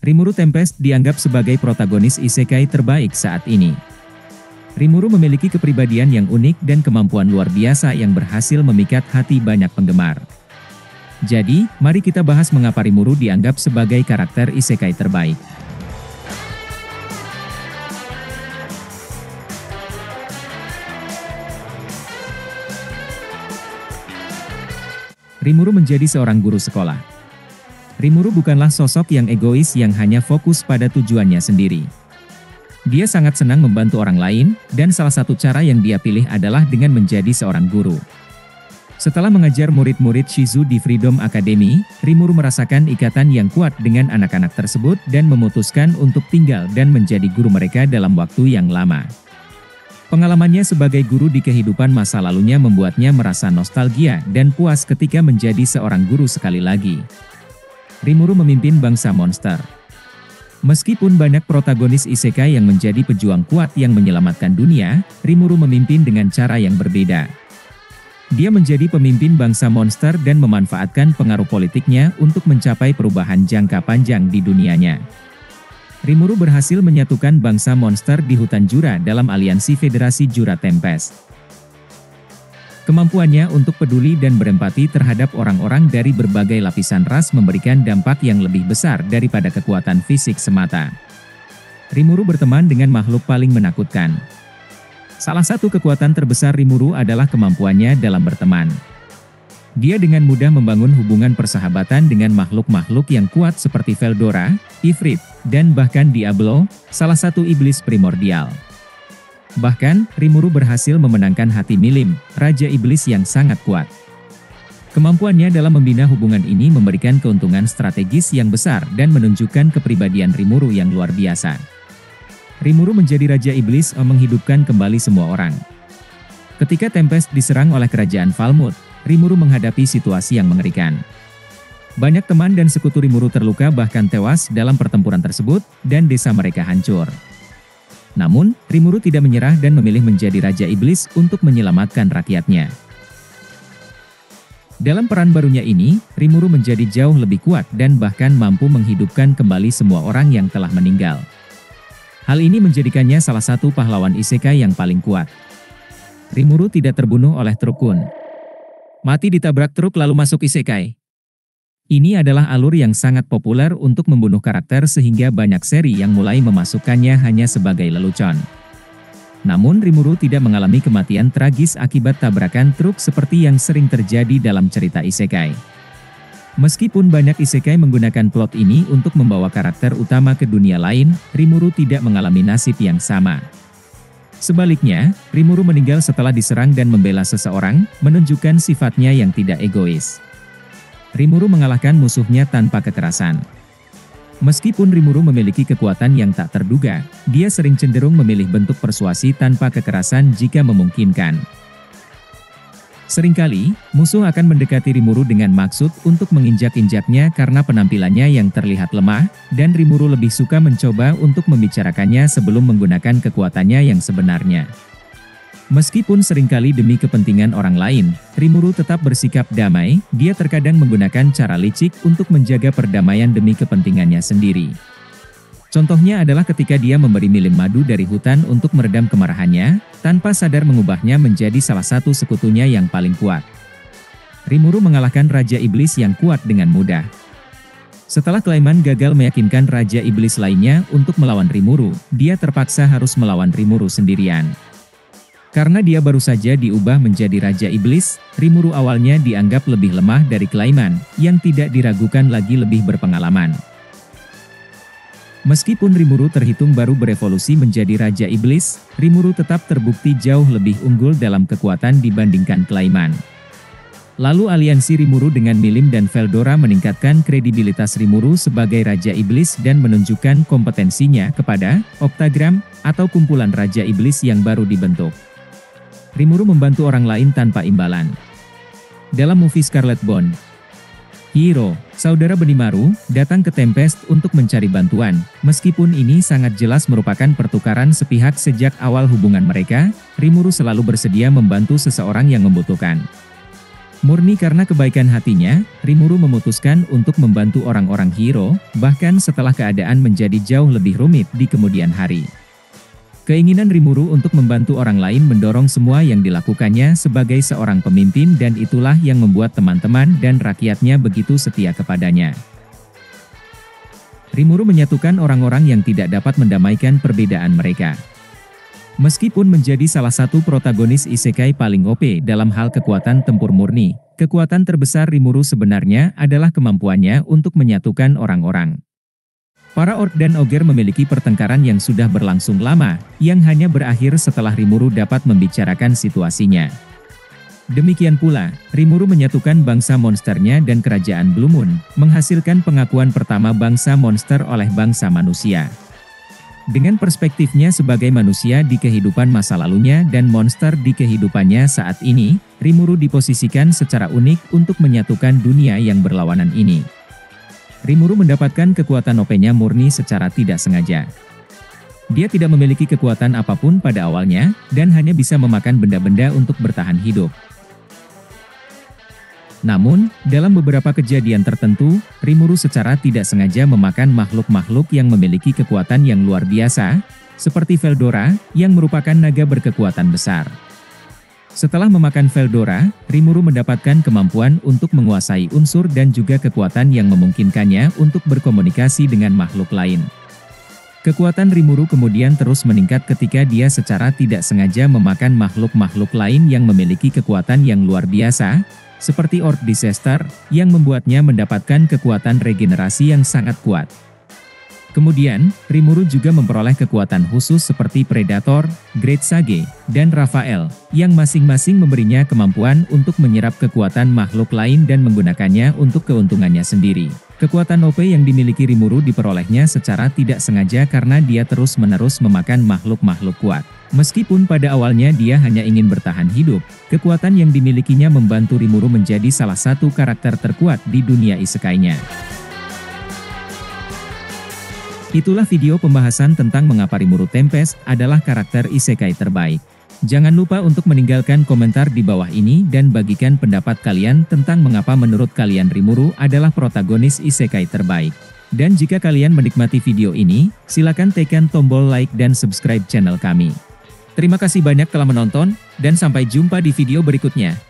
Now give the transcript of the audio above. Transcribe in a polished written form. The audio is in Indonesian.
Rimuru Tempest dianggap sebagai protagonis isekai terbaik saat ini. Rimuru memiliki kepribadian yang unik dan kemampuan luar biasa yang berhasil memikat hati banyak penggemar. Jadi, mari kita bahas mengapa Rimuru dianggap sebagai karakter isekai terbaik. Rimuru menjadi seorang guru sekolah. Rimuru bukanlah sosok yang egois yang hanya fokus pada tujuannya sendiri. Dia sangat senang membantu orang lain, dan salah satu cara yang dia pilih adalah dengan menjadi seorang guru. Setelah mengajar murid-murid Shizu di Freedom Academy, Rimuru merasakan ikatan yang kuat dengan anak-anak tersebut dan memutuskan untuk tinggal dan menjadi guru mereka dalam waktu yang lama. Pengalamannya sebagai guru di kehidupan masa lalunya membuatnya merasa nostalgia dan puas ketika menjadi seorang guru sekali lagi. Rimuru memimpin bangsa monster. Meskipun banyak protagonis isekai yang menjadi pejuang kuat yang menyelamatkan dunia, Rimuru memimpin dengan cara yang berbeda. Dia menjadi pemimpin bangsa monster dan memanfaatkan pengaruh politiknya untuk mencapai perubahan jangka panjang di dunianya. Rimuru berhasil menyatukan bangsa monster di hutan Jura dalam aliansi Federasi Jura Tempest. Kemampuannya untuk peduli dan berempati terhadap orang-orang dari berbagai lapisan ras memberikan dampak yang lebih besar daripada kekuatan fisik semata. Rimuru berteman dengan makhluk paling menakutkan. Salah satu kekuatan terbesar Rimuru adalah kemampuannya dalam berteman. Dia dengan mudah membangun hubungan persahabatan dengan makhluk-makhluk yang kuat seperti Veldora, Ifrit, dan bahkan Diablo, salah satu iblis primordial. Bahkan, Rimuru berhasil memenangkan hati Milim, Raja Iblis yang sangat kuat. Kemampuannya dalam membina hubungan ini memberikan keuntungan strategis yang besar dan menunjukkan kepribadian Rimuru yang luar biasa. Rimuru menjadi Raja Iblis menghidupkan kembali semua orang. Ketika Tempest diserang oleh kerajaan Falmouth, Rimuru menghadapi situasi yang mengerikan. Banyak teman dan sekutu Rimuru terluka bahkan tewas dalam pertempuran tersebut, dan desa mereka hancur. Namun, Rimuru tidak menyerah dan memilih menjadi Raja Iblis untuk menyelamatkan rakyatnya. Dalam peran barunya ini, Rimuru menjadi jauh lebih kuat dan bahkan mampu menghidupkan kembali semua orang yang telah meninggal. Hal ini menjadikannya salah satu pahlawan isekai yang paling kuat. Rimuru tidak terbunuh oleh truk Kun. Mati ditabrak truk lalu masuk isekai. Ini adalah alur yang sangat populer untuk membunuh karakter sehingga banyak seri yang mulai memasukkannya hanya sebagai lelucon. Namun Rimuru tidak mengalami kematian tragis akibat tabrakan truk seperti yang sering terjadi dalam cerita isekai. Meskipun banyak isekai menggunakan plot ini untuk membawa karakter utama ke dunia lain, Rimuru tidak mengalami nasib yang sama. Sebaliknya, Rimuru meninggal setelah diserang dan membela seseorang, menunjukkan sifatnya yang tidak egois. Rimuru mengalahkan musuhnya tanpa kekerasan. Meskipun Rimuru memiliki kekuatan yang tak terduga, dia sering cenderung memilih bentuk persuasi tanpa kekerasan jika memungkinkan. Seringkali, musuh akan mendekati Rimuru dengan maksud untuk menginjak-injaknya karena penampilannya yang terlihat lemah, dan Rimuru lebih suka mencoba untuk membicarakannya sebelum menggunakan kekuatannya yang sebenarnya. Meskipun seringkali demi kepentingan orang lain, Rimuru tetap bersikap damai, dia terkadang menggunakan cara licik untuk menjaga perdamaian demi kepentingannya sendiri. Contohnya adalah ketika dia memberi Milim madu dari hutan untuk meredam kemarahannya, tanpa sadar mengubahnya menjadi salah satu sekutunya yang paling kuat. Rimuru mengalahkan Raja Iblis yang kuat dengan mudah. Setelah Clayman gagal meyakinkan Raja Iblis lainnya untuk melawan Rimuru, dia terpaksa harus melawan Rimuru sendirian. Karena dia baru saja diubah menjadi Raja Iblis, Rimuru awalnya dianggap lebih lemah dari Clayman, yang tidak diragukan lagi lebih berpengalaman. Meskipun Rimuru terhitung baru berevolusi menjadi Raja Iblis, Rimuru tetap terbukti jauh lebih unggul dalam kekuatan dibandingkan Clayman. Lalu aliansi Rimuru dengan Milim dan Veldora meningkatkan kredibilitas Rimuru sebagai Raja Iblis dan menunjukkan kompetensinya kepada Octagram, atau kumpulan Raja Iblis yang baru dibentuk. Rimuru membantu orang lain tanpa imbalan. Dalam movie Scarlet Bond, Hiro, saudara Benimaru, datang ke Tempest untuk mencari bantuan. Meskipun ini sangat jelas merupakan pertukaran sepihak sejak awal hubungan mereka, Rimuru selalu bersedia membantu seseorang yang membutuhkan. Murni karena kebaikan hatinya, Rimuru memutuskan untuk membantu orang-orang hero, bahkan setelah keadaan menjadi jauh lebih rumit di kemudian hari. Keinginan Rimuru untuk membantu orang lain mendorong semua yang dilakukannya sebagai seorang pemimpin, dan itulah yang membuat teman-teman dan rakyatnya begitu setia kepadanya. Rimuru menyatukan orang-orang yang tidak dapat mendamaikan perbedaan mereka. Meskipun menjadi salah satu protagonis isekai paling OP dalam hal kekuatan tempur murni, kekuatan terbesar Rimuru sebenarnya adalah kemampuannya untuk menyatukan orang-orang. Para orc dan ogre memiliki pertengkaran yang sudah berlangsung lama, yang hanya berakhir setelah Rimuru dapat membicarakan situasinya. Demikian pula, Rimuru menyatukan bangsa monsternya dan kerajaan Blue Moon, menghasilkan pengakuan pertama bangsa monster oleh bangsa manusia. Dengan perspektifnya sebagai manusia di kehidupan masa lalunya dan monster di kehidupannya saat ini, Rimuru diposisikan secara unik untuk menyatukan dunia yang berlawanan ini. Rimuru mendapatkan kekuatan OP-nya murni secara tidak sengaja. Dia tidak memiliki kekuatan apapun pada awalnya, dan hanya bisa memakan benda-benda untuk bertahan hidup. Namun, dalam beberapa kejadian tertentu, Rimuru secara tidak sengaja memakan makhluk-makhluk yang memiliki kekuatan yang luar biasa, seperti Veldora, yang merupakan naga berkekuatan besar. Setelah memakan Veldora, Rimuru mendapatkan kemampuan untuk menguasai unsur dan juga kekuatan yang memungkinkannya untuk berkomunikasi dengan makhluk lain. Kekuatan Rimuru kemudian terus meningkat ketika dia secara tidak sengaja memakan makhluk-makhluk lain yang memiliki kekuatan yang luar biasa, seperti Orc Disaster, yang membuatnya mendapatkan kekuatan regenerasi yang sangat kuat. Kemudian, Rimuru juga memperoleh kekuatan khusus seperti Predator, Great Sage, dan Raphael, yang masing-masing memberinya kemampuan untuk menyerap kekuatan makhluk lain dan menggunakannya untuk keuntungannya sendiri. Kekuatan OP yang dimiliki Rimuru diperolehnya secara tidak sengaja karena dia terus-menerus memakan makhluk-makhluk kuat. Meskipun pada awalnya dia hanya ingin bertahan hidup, kekuatan yang dimilikinya membantu Rimuru menjadi salah satu karakter terkuat di dunia isekainya. Itulah video pembahasan tentang mengapa Rimuru Tempest adalah karakter isekai terbaik. Jangan lupa untuk meninggalkan komentar di bawah ini dan bagikan pendapat kalian tentang mengapa menurut kalian Rimuru adalah protagonis isekai terbaik. Dan jika kalian menikmati video ini, silakan tekan tombol like dan subscribe channel kami. Terima kasih banyak telah menonton, dan sampai jumpa di video berikutnya.